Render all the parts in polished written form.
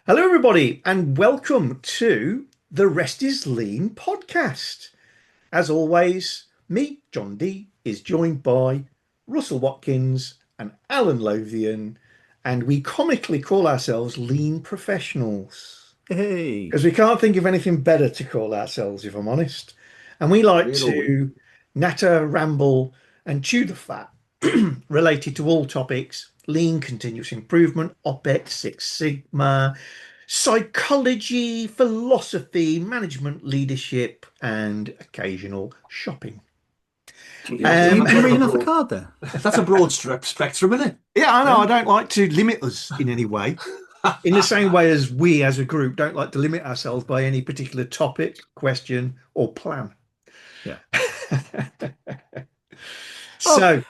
Hello, everybody, and welcome to the Rest is Lean podcast. As always, me, John D, is joined by Russell Watkins and Alan Lothian, and we comically call ourselves lean professionals Hey, because we can't think of anything better to call ourselves, if I'm honest. And we like Real always. to natter, ramble, and chew the fat related to all topics lean, continuous improvement, OPEX, Six Sigma, psychology, philosophy, management, leadership, and occasional shopping. Gee, Um, you reading off a broad, card there? that's a broad spectrum, isn't yeah, I know. Yeah. I don't like to limit us in any way. it? In the same way as we as a group don't like to limit ourselves by any particular topic, question, or plan. Yeah. Oh, So,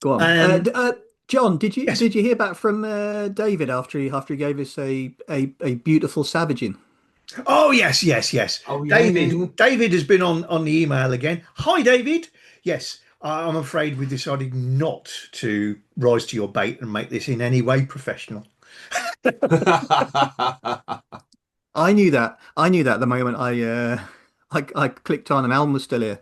go on. um, John, did you yes. did you hear back from David after he gave us a beautiful savaging? Oh, yes, yes, yes. Oh yeah, yeah, David, yeah. David has been on the email again. Hi, David. Yes, I'm afraid we decided not to rise to your bait and make this in any way professional. I knew that. I knew that the moment I clicked on and Alan was still here.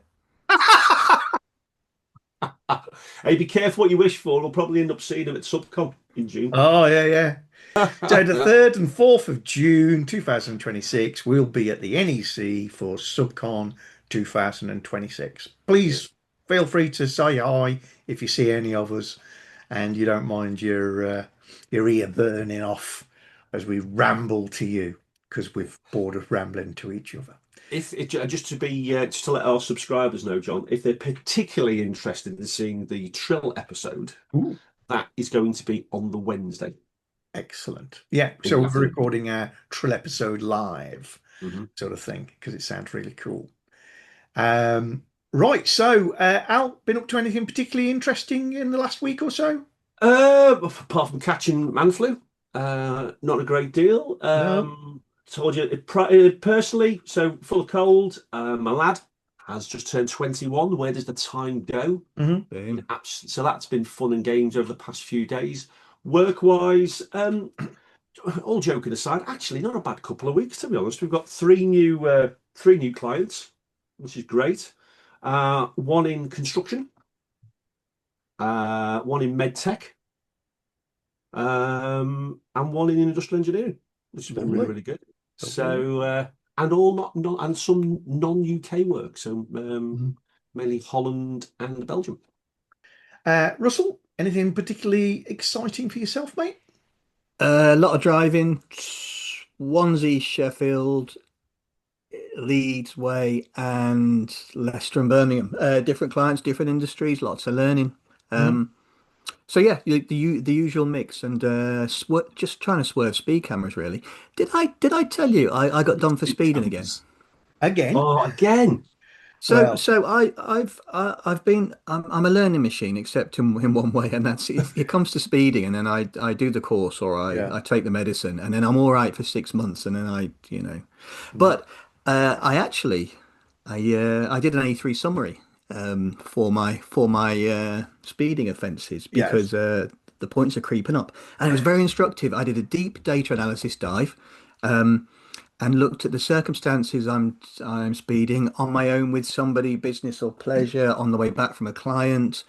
Hey, be careful what you wish for. We'll probably end up seeing him at Subcon in June. Oh, yeah, yeah. So the 3rd and 4th of June 2026, we'll be at the NEC for Subcon 2026. Yeah. Please feel free to say hi if you see any of us and you don't mind your ear burning off as we ramble to you because we've bored of rambling to each other. If it, just to let our subscribers know, John, if they're particularly interested in seeing the Trill episode, Ooh, that is going to be on the Wednesday excellent. Yeah, in so the we're afternoon. recording our Trill episode live, Mhm. sort of thing, because it sounds really cool. Um, right, so Al, been up to anything particularly interesting in the last week or so? Apart from catching man flu, not a great deal. No. Told you personally, so full of cold. My lad has just turned 21. Where does the time go? Hmm. Boom. So that's been fun and games over the past few days. Work-wise, all joking aside, actually not a bad couple of weeks to be honest. We've got three new clients, which is great. One in construction, one in medtech, and one in industrial engineering, which has been really, Lovely, really good. lovely. So, and all not and some non-UK work, so Mhm. mainly Holland and Belgium. Russell, anything particularly exciting for yourself, mate? A lot of driving. Swansea, Sheffield, Leeds Way, and Leicester and Birmingham. Different clients, different industries, lots of learning. Mhm. Um, So yeah, the usual mix and just trying to swerve speed cameras really. Did I tell you I got done for Big speeding again? cameras. Again? Oh, again. So Well, so I've been I'm a learning machine except in one way, and that's it comes to speeding, and then I do the course or yeah. I take the medicine, and then I'm all right for 6 months, and then Mhm. but I actually I did an A3 summary for my speeding offences Yes. because the points are creeping up, and it was very instructive. I did a deep data analysis dive. Um, and looked at the circumstances I'm speeding on my own with somebody, business or pleasure, on the way back from a client,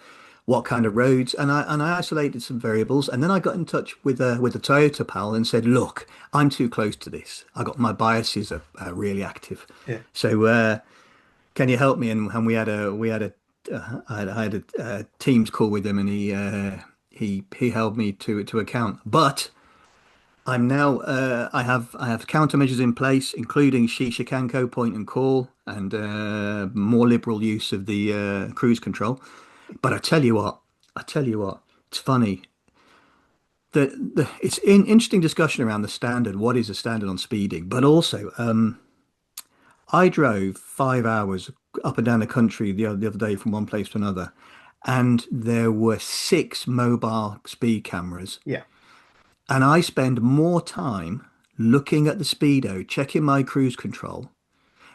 what kind of roads, and I isolated some variables, and then I got in touch with a Toyota pal and said, look, I'm too close to this. I got my biases are really active, Yeah. so can you help me? And I had a Teams call with him, and he held me to account, but. I have countermeasures in place, including Shisha Kanko point and call and more liberal use of the cruise control. But I tell you what, it's funny. It's interesting discussion around the standard. What is the standard on speeding? But also, I drove 5 hours up and down the country the other day from one place to another, and there were six mobile speed cameras. Yeah. And I spend more time looking at the speedo, checking my cruise control.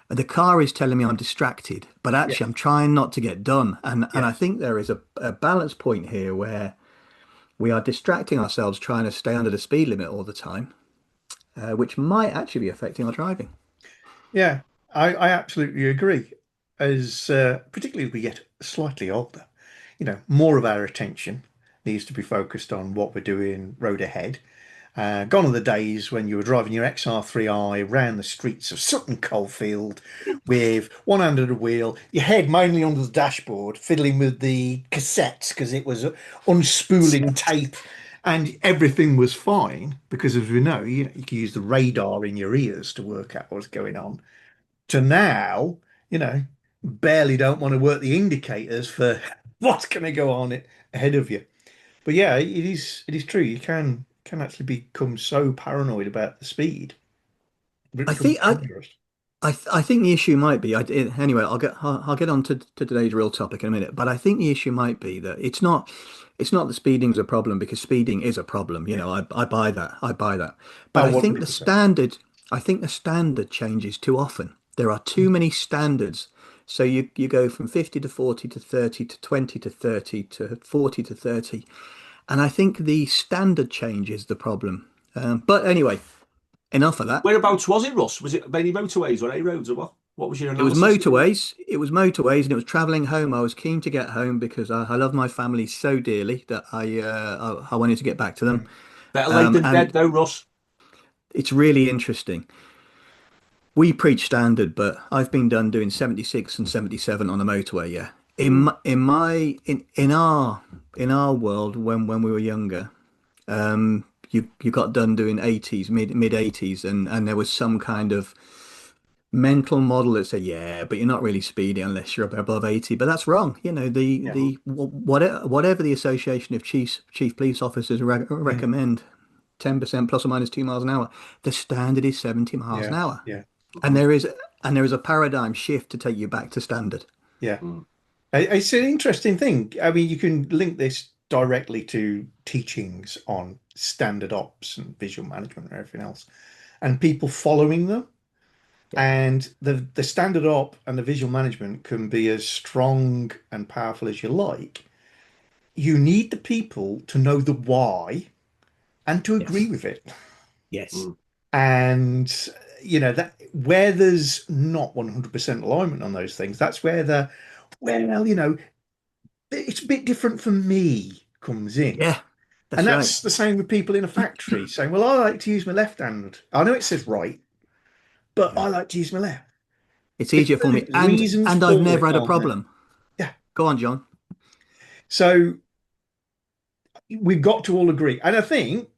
And the car is telling me I'm distracted, but actually Yes. I'm trying not to get done. And I Yes. think there is a balance point here where we are distracting ourselves trying to stay under the speed limit all the time. which might actually be affecting our driving. Yeah, I absolutely agree. As particularly as we get slightly older, more of our attention needs to be focused on what we're doing road ahead. Gone are the days when you were driving your XR3i around the streets of Sutton Coldfield with one hand on the wheel, your head mainly under the dashboard, fiddling with the cassettes because it was unspooling tape and everything was fine because, as we know, you can use the radar in your ears to work out what's going on. To now, you know, barely don't want to work the indicators for what's going to go on ahead of you. But yeah, it is true. You can actually become so paranoid about the speed. It I becomes think I, dangerous. I think the issue might be. Anyway. I'll get on to today's real topic in a minute. But I think the issue might be that it's not that speeding's a problem because speeding is a problem. Yeah. I buy that. I buy that. But Oh, 100%. I think the standard changes too often. There are too many standards. So you go from 50 to 40 to 30 to 20 to 30 to 40 to 30. And I think the standard change is the problem. But anyway, enough of that. Whereabouts was it, Russ? Was it mainly motorways or A roads or what? What was your It was analysis? motorways. It was motorways, and it was traveling home. I was keen to get home because I love my family so dearly that I wanted to get back to them. Mm. Better late than dead, And though, Russ. it's really interesting. We preach standard, but I've been done doing 76 and 77 on a motorway. Yeah, Mm. in our world when we were younger, you got done doing 80s, mid 80s, and there was some kind of mental model that said, yeah, but you're not really speedy unless you're above 80. But that's wrong. Yeah. Whatever the Association of Chief Police Officers Yeah. recommend, 10% plus or minus 2 miles an hour, the standard is 70 miles an Yeah. hour. Yeah. And Mhm. there is a paradigm shift to take you back to standard. Yeah. Mm. It's an interesting thing. I mean, you can link this directly to teachings on standard ops and visual management and everything else, and people following them. Yeah, And the standard op and the visual management can be as strong and powerful as you like. You need the people to know the why and to agree yes, with it. yes, Mm. And that where there's not 100% alignment on those things, that's where it's a bit different for me comes in. yeah, And that's right. that's the same with people in a factory saying, well, I like to use my left hand. I know it says right, but Yeah, I like to use my left. it's Because easier for me, there's and reasons and I've for never it, had a aren't there? problem. Yeah. Go on, John. So we've got to all agree. And I think,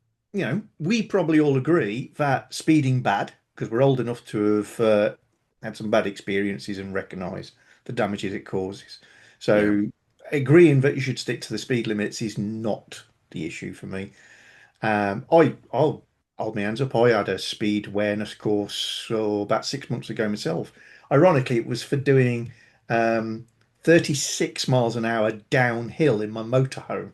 we probably all agree that speeding bad, because we're old enough to have had some bad experiences and recognize the damages it causes. Yeah, So agreeing that you should stick to the speed limits is not the issue for me. I'll hold my hands up. I had a speed awareness course about 6 months ago myself. Ironically, it was for doing 36 miles an hour downhill in my motorhome.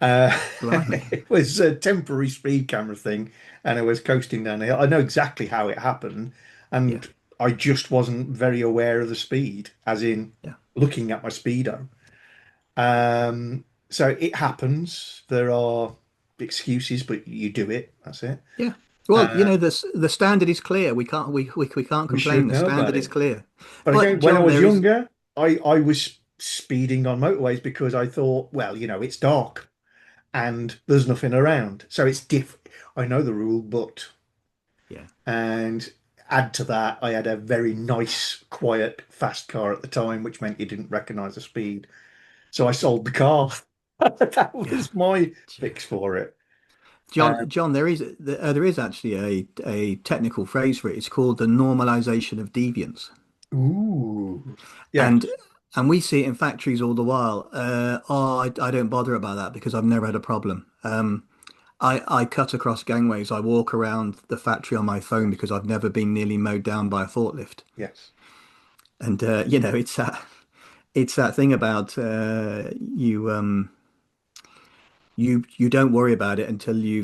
Uh, blimey. it was a temporary speed camera thing, and I was coasting down the hill. I know exactly how it happened, Yeah, and I just wasn't very aware of the speed, as in yeah. looking at my speedo. So it happens. There are excuses, but you do it. That's it. Yeah. Well, Uh, the standard is clear. We can't we complain. should The know about standard is it. clear. But But again, when I John, was there is younger, I was speeding on motorways because I thought, well, it's dark and there's nothing around, so it's diff. I know the rule, but yeah, and add to that, I had a very nice, quiet, fast car at the time, which meant you didn't recognize the speed. So I sold the car. That yeah. was my fix for it. John, there is actually a technical phrase for it. It's called the normalisation of deviance, Ooh, yeah, and we see it in factories all the while. I don't bother about that because I've never had a problem. I cut across gangways. I walk around the factory on my phone because I've never been nearly mowed down by a forklift. yes, And it's that thing about you don't worry about it until you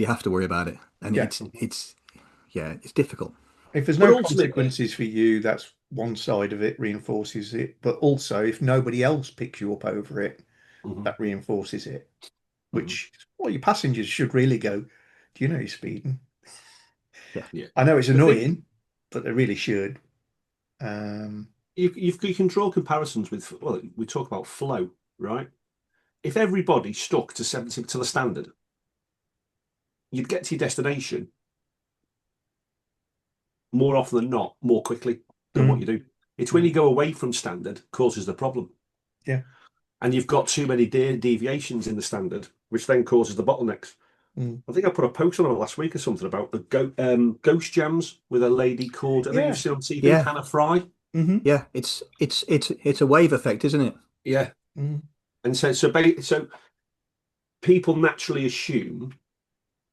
have to worry about it, and yeah. Mhm. it's difficult. If there's But no ultimately, consequences for you, that's one side of it, reinforces it. But also, if nobody else picks you up over it, Mhm. that reinforces it. Mhm. Which, well, your passengers should really go, do you know you're speeding? Yeah. Yeah. I know it's The thing annoying, but they really should. Um, you can draw comparisons with. Well, we talk about flow, right? If everybody stuck to 70 to the standard, you'd get to your destination more often than not more quickly than what mm, you do. It's when you go away from standard causes the problem. yeah. And you've got too many deviations in the standard, which then causes the bottlenecks. Mm. I think I put a post on it last week or something about the ghost jams with a lady called, I think you've Yeah. seen on TV, Yeah. Hannah Fry. Hmm. Yeah. It's a wave effect, isn't it? Yeah. Mm. And so people naturally assume,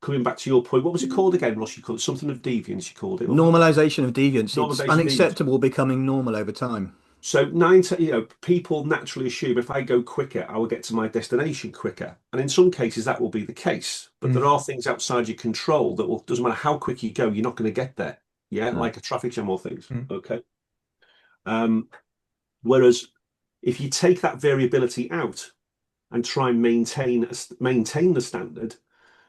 coming back to your point, what was it called again, Ross? You called it something of deviance, you called it. What was it? Normalization of deviance. It's Normalisation of deviance. unacceptable becoming normal over time. So people naturally assume if I go quicker, I will get to my destination quicker. And in some cases that will be the case. But Mm. there are things outside your control that will doesn't matter how quick you go, you're not going to get there. Yeah, No. like a traffic jam or things. Mm. Okay. Um, Whereas if you take that variability out and try and maintain the standard,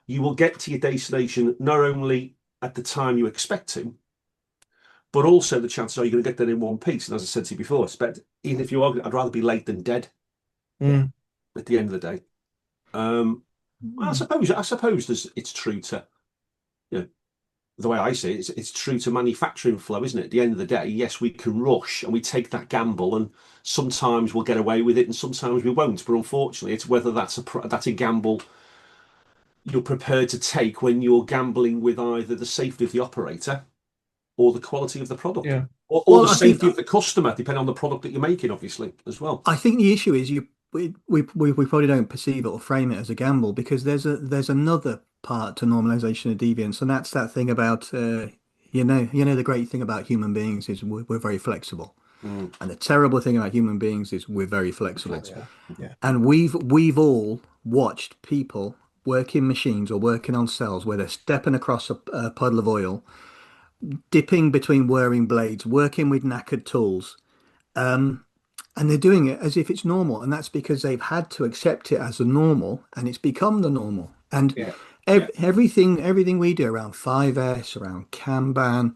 you will get to your destination not only at the time you expect to, but also the chances are you're going to get there in one piece. And as I said to you before, even if you are, I'd rather be late than dead. Yeah. Mm. At the end of the day. Well, I suppose it's true to, you know, the way I see it, it's true to manufacturing flow, isn't it? At the end of the day, yes, we can rush and we take that gamble, and sometimes we'll get away with it, and sometimes we won't. But unfortunately, it's whether that's a gamble you're prepared to take when you're gambling with either the safety of the operator or the quality of the product, Yeah. or Well, the safety of the customer, depending on the product that you're making, obviously as well. I think the issue is we probably don't perceive it or frame it as a gamble because there's another part to normalization of deviance, and that's that thing about the great thing about human beings is we're very flexible, Mm, and the terrible thing about human beings is we're very flexible. Yeah. flexible. Yeah. And we've all watched people working machines or working on cells where they're stepping across a puddle of oil, dipping between whirring blades, working with knackered tools. And they're doing it as if it's normal, and that's because they've had to accept it as a normal, and it's become the normal. And Yeah. everything we do around 5S, around Kanban,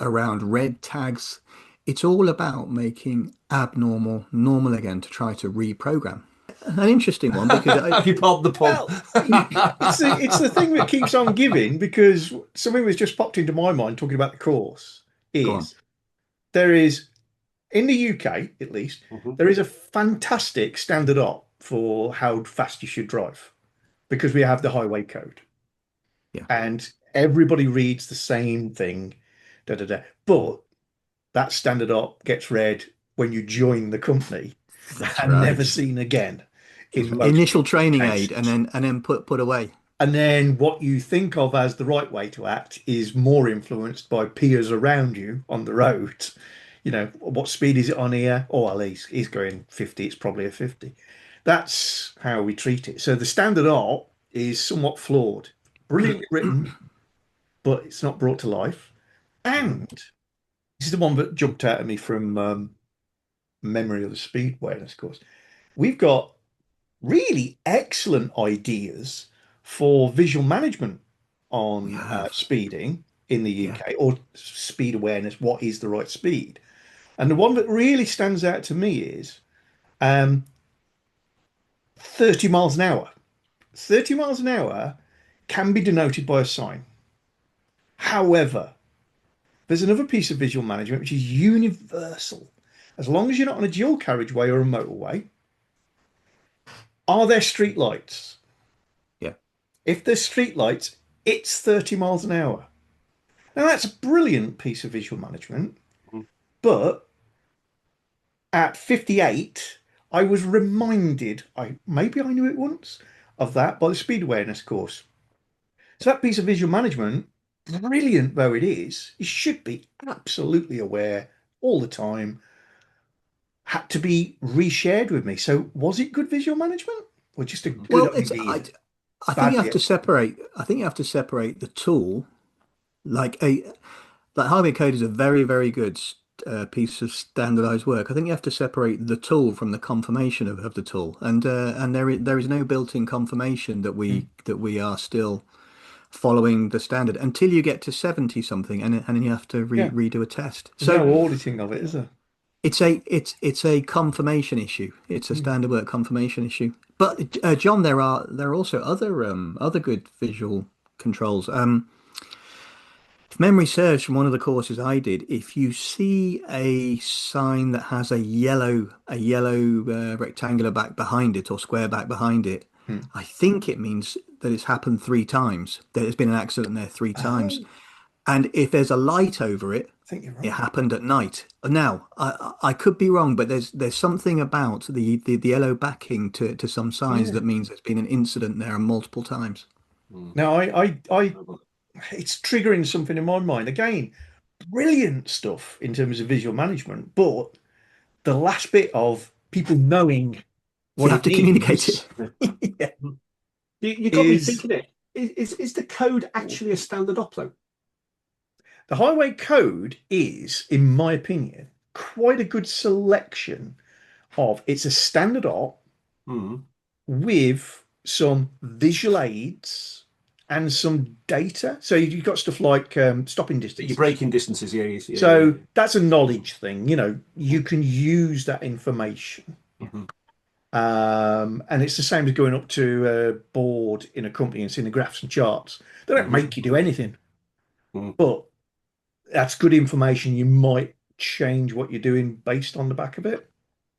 around red tags, it's all about making abnormal normal again to try to reprogram. An interesting one because Have you pardon the pun? Well, it's the thing that keeps on giving because something was just popped into my mind talking about the course go on. is there is in the UK at least Mhm. there is a fantastic standard op for how fast you should drive because we have the highway code Yeah, and everybody reads the same thing, da da da. But that standard op gets read when you join the company that's and never right. seen again in most Initial training aid, and cases. then put away. And then what you think of as the right way to act is more influenced by peers around you on the road. You know, what speed is it on here? Oh, well, he's going 50, it's probably a 50. That's how we treat it. So the standard art is somewhat flawed, brilliantly written, but it's not brought to life. Mm. And this is the one that jumped out at me from memory of the speed awareness course. We've got really excellent ideas for visual management We on have, speeding in the yeah, UK or speed awareness. What is the right speed? And the one that really stands out to me is um, 30 miles an hour. 30 miles an hour can be denoted by a sign. However, there's another piece of visual management which is universal. As long as you're not on a dual carriageway or a motorway, are there street lights? yeah. If there's street lights, it's 30 miles an hour. Now that's a brilliant piece of visual management, Mm. but at 58, I was reminded, maybe I knew it once, of that by the speed awareness course. So that piece of visual management, brilliant though it is, it should be absolutely aware all the time, had to be reshared with me. So was it good visual management or just a good Well, idea? I think you have Badly to separate. I think you have to separate the tool, like a like Harvey Code is a very good piece of standardized work. I think you have to separate the tool from the confirmation of the tool, and there is no built-in confirmation that Mm, we are still following the standard until you get to 70 something, and then you have to Yeah. redo a test. There's So no auditing of it, is there? it's a confirmation issue. It's a Mm. standard work confirmation issue. But John, there are also other good visual controls. If memory serves from one of the courses I did, if you see a sign that has a yellow rectangular back behind it or square back behind it, Mm. I think it means that it's happened three times. That there's been an accident there three times. Oh, And if there's a light over it, I think you're it right. happened at night. Now, I could be wrong, but there's something about the yellow backing to some signs Yeah. that means there's been an incident there multiple times. Mm. Now, it's triggering something in my mind. Again, brilliant stuff in terms of visual management, but the last bit of people knowing You what have it to communicate means it. yeah, You got me is thinking it. Is the code actually a standard op though? the highway code is, in my opinion, quite a good selection of it's a standard op Mm. with some visual aids and some data. So you've got stuff like stopping Your distances. braking distances, yeah, So that's a knowledge thing. You can use that information. Mhm. And it's the same as going up to a board in a company and seeing the graphs and charts. They don't Mhm. make you do anything, Mm. but that's good information. You might change what you're doing based on the back of it.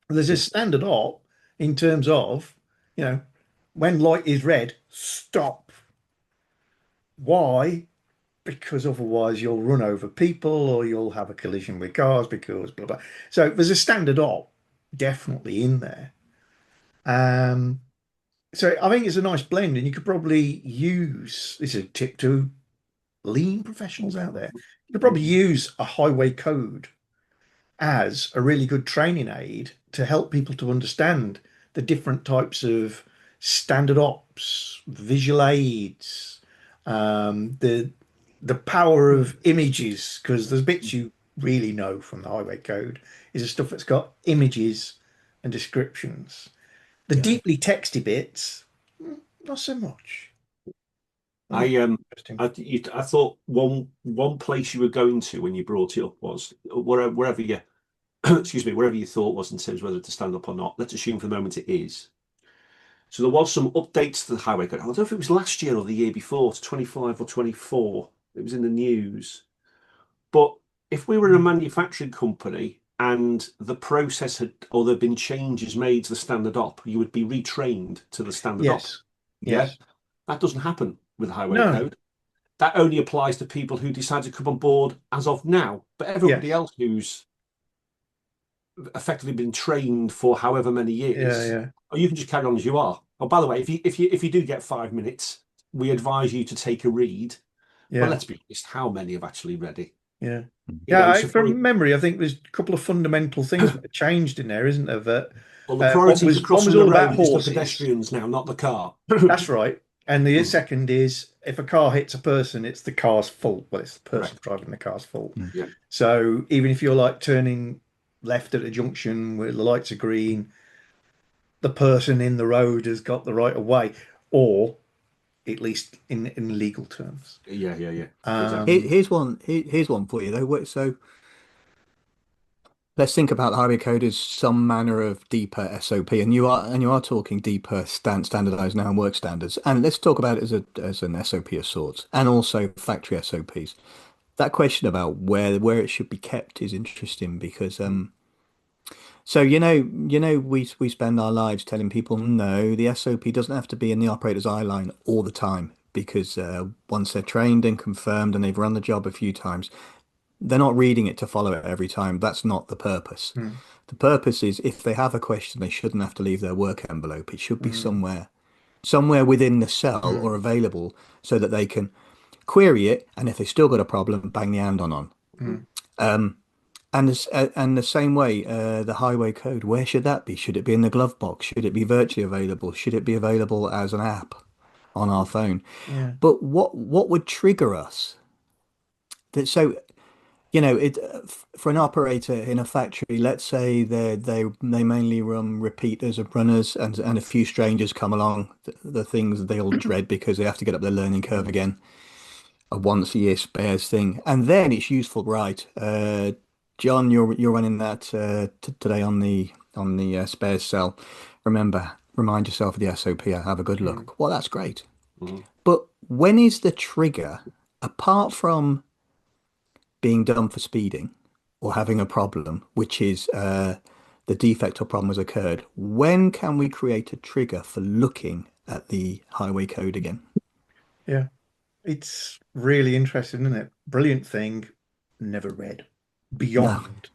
There's a Yeah. standard op in terms of, you know, when light is red, stop. Why? Because otherwise you'll run over people or you'll have a collision with cars because blah blah. So there's a standard op definitely in there. Um, so I think it's a nice blend, and you could probably use this is a tip to lean professionals out there. You could probably use a highway code as a really good training aid to help people to understand the different types of standard ops, visual aids, the power of images, because there's bits you really know from the highway code is the stuff that's got images and descriptions. The Yeah. deeply texty bits, not so much. Not I interesting. I thought one place you were going to when you brought it up was wherever you excuse me, wherever you thought was in terms of whether to stand up or not. Let's assume for the moment it is. So there was some updates to the highway code. I don't know if it was last year or the year before, to 25 or 24. It was in the news. But if we were in a manufacturing company and the process had or there'd been changes made to the standard op, you would be retrained to the standard op. Yes. Yeah. Yes. That doesn't happen with the highway No. code. That only applies to people who decide to come on board as of now. But everybody Yes. else who's effectively been trained for however many Yeah. years, Yeah. or you can just carry on as you are. Oh, by the way, if you do get 5 minutes, we advise you to take a read. But Yeah. let's be honest, how many have actually read it? Yeah. You Yeah. know, so From memory, I think there's a couple of fundamental things that have changed in there, isn't there? That well, the one priority for one was crossing the all about road is the horses. pedestrians now, not the car. That's right. And the Mm, second is if a car hits a person, it's the car's fault. Well, it's the person correct. driving the car's fault. Mm. Yeah. So even if you're like turning left at a junction where the lights are green, the person in the road has got the right of way, or at least in legal terms. Yeah. Exactly. Um, Here's one for you though. So let's think about the highway code as some manner of deeper SOP, and you are talking deeper standardized now and work standards. And let's talk about it as an SOP of sorts, and also factory SOPs. That question about where it should be kept is interesting because so we spend our lives telling people no, the SOP doesn't have to be in the operator's eye line all the time because once they're trained and confirmed and they've run the job a few times, they're not reading it to follow it every time. That's not the purpose. mm, The purpose is if they have a question, they shouldn't have to leave their work envelope. It should be mm, somewhere within the cell mm, or available so that they can query it. And if they still got a problem, bang the hand on. mm, And the same way, the highway code, where should that be? Should it be in the glove box? Should it be virtually available? Should it be available as an app on our phone? yeah. But what would trigger us? So For an operator in a factory, let's say they mainly run repeaters of runners, and a few strangers come along, the things they all dread because they have to get up their learning curve again. A once a year spares thing, and then it's useful, right? John, you're running that t today on the spares cell. Remind yourself of the SOP. Have a good Mm. look. Well, that's great. Mhm. But when is the trigger, apart from being done for speeding or having a problem, which is the defect or problem has occurred, when can we create a trigger for looking at the highway code again? Yeah. It's really interesting, isn't it? Brilliant thing, never read. No. Beyond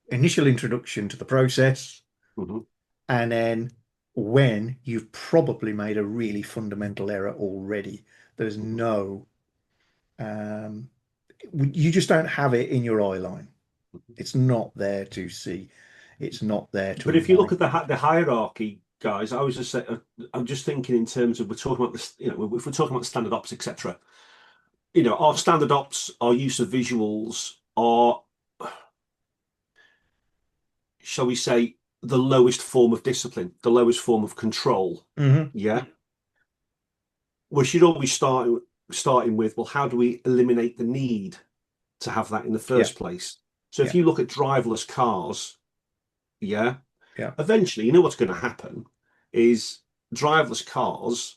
initial introduction to the process, Mhm. and then when you've probably made a really fundamental error already. There's Mhm. no, um, you just don't have it in your eye line. Mhm. It's not there to see. It's not there to But if you look remind at you. the hierarchy, guys, I was just I'm just thinking in terms of we're talking about this, if we're talking about standard ops, etc. Our standard ops, our use of visuals are, shall we say, the lowest form of discipline, the lowest form of control. Hmm. Yeah, we should always starting with, well, how do we eliminate the need to have that in the Yeah, first place? So if yeah, you look at driverless cars, yeah, yeah, eventually, what's going to happen is driverless cars,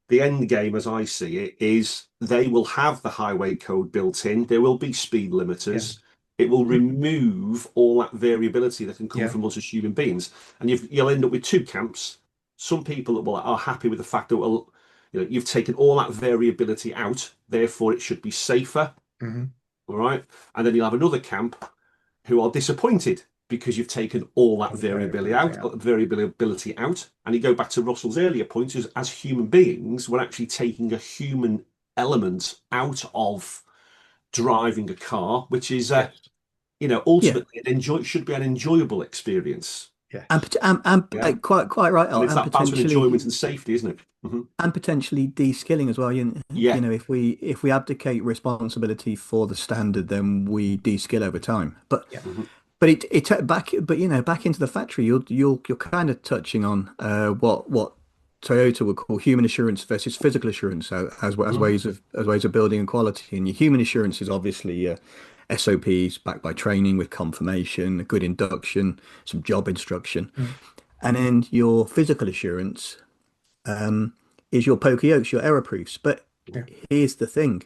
the end game, as I see it, is they will have the highway code built in. There will be speed yeah, limiters. It will remove all that variability that can come yeah. from us as human beings, and you'll end up with two camps. Some people that are happy with the fact that, well, you've taken all that variability out, therefore it should be safer. Hmm. All right, and then you'll have another camp who are disappointed because you've taken all that All the variability out. variability out. And you go back to Russell's earlier point, is as human beings, we're actually taking a human element out of driving a car, which is Yes, Yeah. ultimately should be an enjoyable experience. And, yes, Yeah. quite right, And Al, it's that balance with enjoyment and safety, isn't it? Hmm. and potentially de-skilling as well. Yeah. If we abdicate responsibility for the standard, then we de-skill over time. But yeah, Hmm. but back into the factory, you're kind of touching on what Toyota would call human assurance versus physical assurance Hmm. as ways of building equality. And your human assurance is obviously SOPs backed by training with confirmation, a good induction, some job instruction. mm, And then your physical assurance is your Poka-Yokes, your error proofs. But yeah, here's the thing.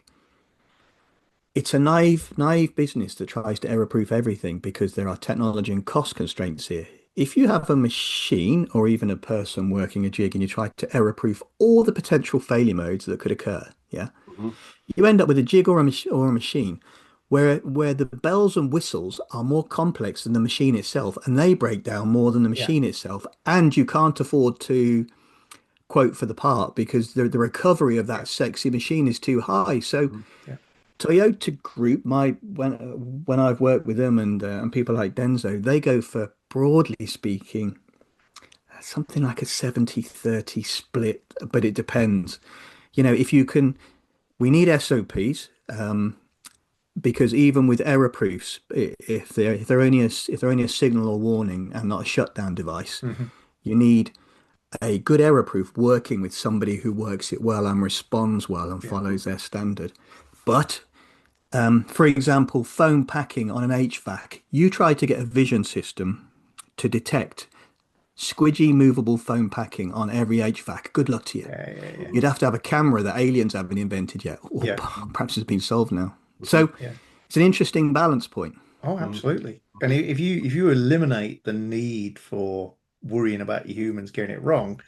It's a naive business that tries to error-proof everything because there are technology and cost constraints here. If you have a machine or even a person working a jig and you try to error-proof all the potential failure modes that could occur, yeah, Hmm. you end up with a jig or a machine where the bells and whistles are more complex than the machine itself, and they break down more than the yeah, machine itself, and you can't afford to quote for the part because the recovery of yeah, that sexy machine is too high. So Hmm. yeah, Toyota Group, when I've worked with them and people like Denzo, they go for, broadly speaking, something like a 70-30 split, but it depends. If you can, we need SOPs, because even with error proofs, if they're only a signal or warning and not a shutdown device, hmm, you need a good error proof working with somebody who works it well and responds well and yeah, follows their standard. But for example, foam packing on an HVAC, you try to get a vision system to detect squidgy movable foam packing on every HVAC. Good luck to you. yeah, yeah, yeah, You'd have to have a camera that aliens haven't invented yet, or yeah, perhaps has been solved now. Hmm. So yeah. it's an interesting balance point. Oh, Hmm. absolutely. And if you eliminate the need for worrying about your humans getting it wrong,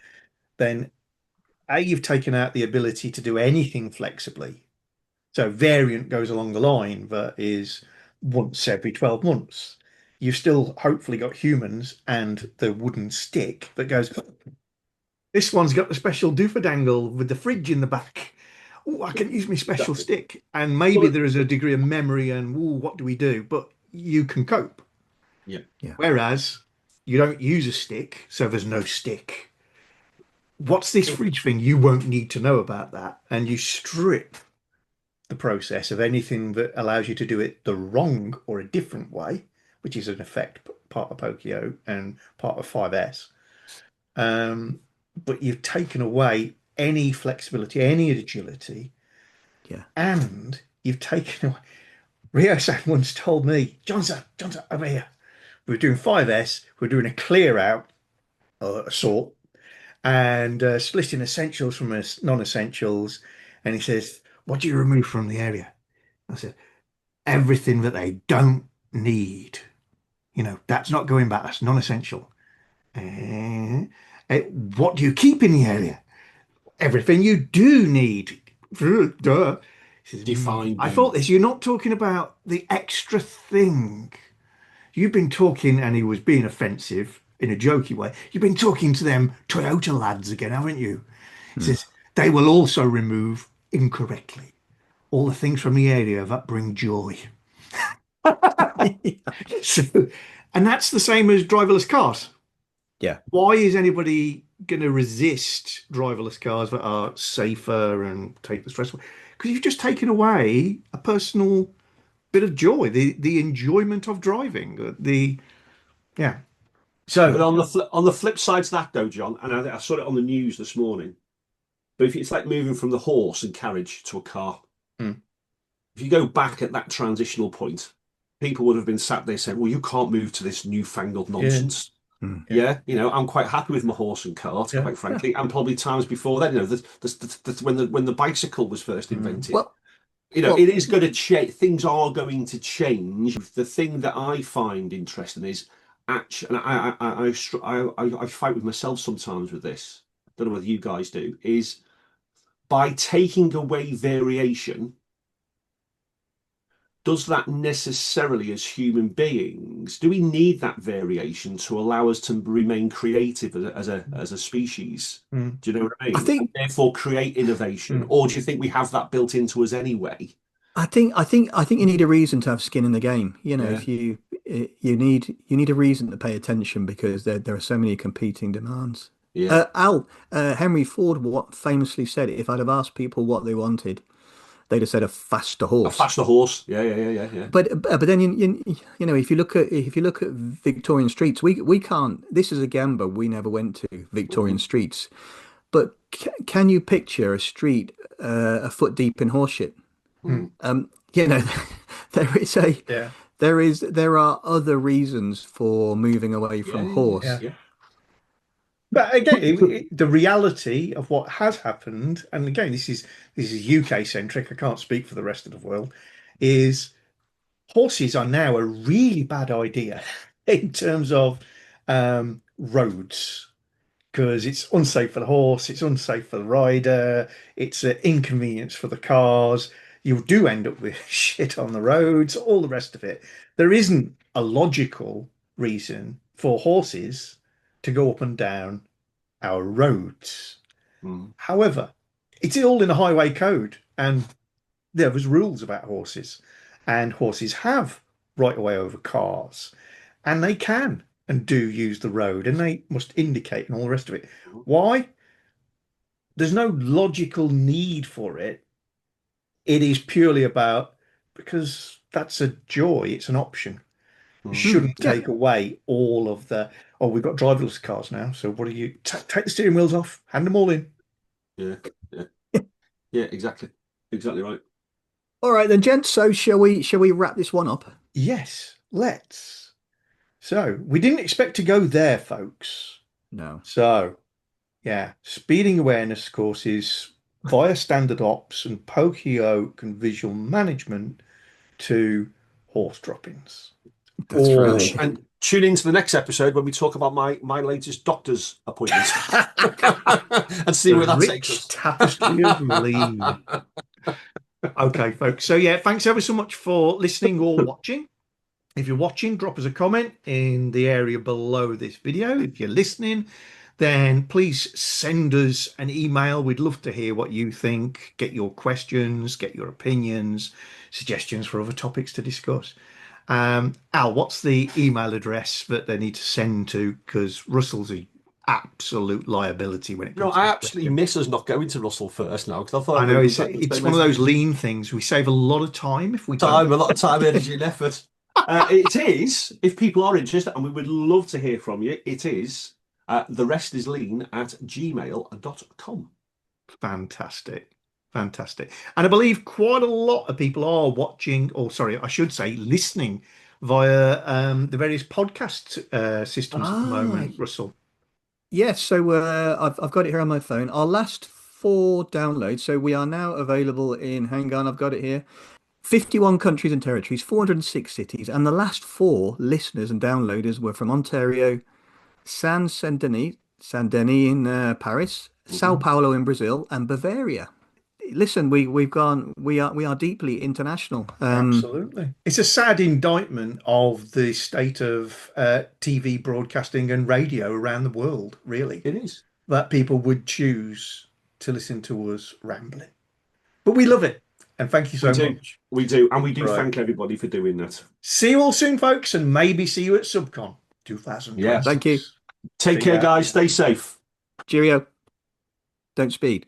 then you've taken out the ability to do anything flexibly. So variant goes along the line that is once every 12 months. You've still hopefully got humans and the wooden stick that goes, this one's got the special doofadangle with the fridge in the back. Oh, I can use my special Exactly. stick. And maybe Well, there is a degree of memory and, ooh, what do we do? But you can cope. yeah. Yeah. Whereas you don't use a stick, so there's no stick. What's this fridge thing? You won't need to know about that. And you strip the process of anything that allows you to do it the wrong or a different way, which is in effect part of Poka-Yoke and part of 5S. But you've taken away any flexibility, any agility, Yeah. and you've taken away. Rio-san once told me, Johnson, over here. We were doing 5S, we were doing a clear out sort and splitting essentials from non-essentials. And he says, what do you remove from the area? I said, everything that they don't need. That's not going back. That's non-essential. Uh, what do you keep in the area? Everything you do need. Duh. He says, Define I do. thought this. You're not talking about the extra thing. You've been talking, and he was being offensive in a jokey way. You've been talking to them Toyota lads again, haven't you? He Mm. says, they will also remove incorrectly all the things from the area that bring joy. So, and that's the same as driverless cars. Yeah. Why is anybody going to resist driverless cars that are safer and take the stress away? Because you've just taken away a personal bit of joy, the enjoyment of driving. Yeah. But So, on the flip side to that, though, John, and I saw it on the news this morning. But if it's like moving from the horse and carriage to a car, mm, if you go back at that transitional point, people would have been sat there saying, "Well, you can't move to this newfangled yeah, nonsense." Mm. yeah, Yeah, I'm quite happy with my horse and cart, yeah, quite yeah. frankly, and probably times before then. When the bicycle was first Mm, Well, invented, well, it is going to change. Things are going to change. The thing that I find interesting is actually, and I fight with myself sometimes with this. I don't know whether you guys do. Is by taking away variation, does that necessarily, as human beings, do we need that variation to allow us to remain creative as a species? mm, Do you know what I I mean? And think, therefore create innovation, mm, or do you think we have that built into us anyway? I think you need a reason to have skin in the game. Yeah, If you need a reason to pay attention because there are so many competing demands. yeah. Henry Ford what famously said, if I'd have asked people what they wanted, they'd have said a faster A horse. faster horse. Yeah, yeah, yeah, yeah, yeah. But then if you look at Victorian streets, we can't. This is a gamble. We never went to Victorian Mhm. streets, but can you picture a street a foot deep in horseshit? mm, You know, there is a yeah, there are other reasons for moving away Yeah, from yeah, yeah. horse. yeah. But again, the reality of what has happened, and again, this is UK centric. I can't speak for the rest of the world. Is horses are now a really bad idea in terms of roads because it's unsafe for the horse, it's unsafe for the rider, it's an inconvenience for the cars. You do end up with shit on the roads, all the rest of it. There isn't a logical reason for horses to go up and down our roads. Mm. However, it's all in the highway code, and there was rules about horses, and horses have right away over cars, and they can and do use the road, and they must indicate and all the rest of it. Why? There's no logical need for it. It is purely about because that's a joy, it's an option. It Mm. Hmm, shouldn't yeah, take away all of the, oh, we've got driverless cars now, so what do you take the steering wheels off, hand them all in. Yeah, yeah, yeah. Exactly, exactly right. all right then, gents. So shall we wrap this one up? Yes, let's. So we didn't expect to go there, folks. No. So yeah, speeding awareness courses via standard ops and Poka-Yoke and visual management to horse droppings. That's And, Or right. and tune into the next episode when we talk about my latest doctor's appointment and see the where that takes rich us. tapestry of lean. Okay, folks. So yeah, thanks ever so much for listening or watching. If you're watching, drop us a comment in the area below this video. If you're listening, then please send us an email. We'd love to hear what you think, get your questions, get your opinions, suggestions for other topics to discuss. Al, what's the email address that they need to send to? Because Russell's absolute liability when it comes to I this absolutely question. miss us not going to Russell first now because I I thought we know would be it's back in the it's same one of as those lean things. We save a lot of time if we don't. time, a lot of time, energy, and effort. It is, if people are interested, and we would love to hear from you, it is the rest is lean at gmail.com. Fantastic. Fantastic. And I believe quite a lot of people are watching, or sorry, I should say listening via the various podcast systems at the Ah, moment, Russell. yes. So I've got it here on my phone. Our last four downloads. So we are now available in, hang on, I've got it here. 51 countries and territories, 406 cities, and the last four listeners and downloaders were from Ontario, Saint Denis in Paris, Sao Mhm. Paulo in Brazil, and Bavaria. Listen, we are deeply international. Absolutely. It's a sad indictment of the state of TV broadcasting and radio around the world, really, It is. that people would choose to listen to us rambling. But we love it. And thank you We so do. much. We do. And we do Right. thank everybody for doing that. See you all soon, folks, and maybe see you at SubCon Yeah. Thank you. 2026. Take See care, ya. guys. Stay safe. Cheerio. Don't speed.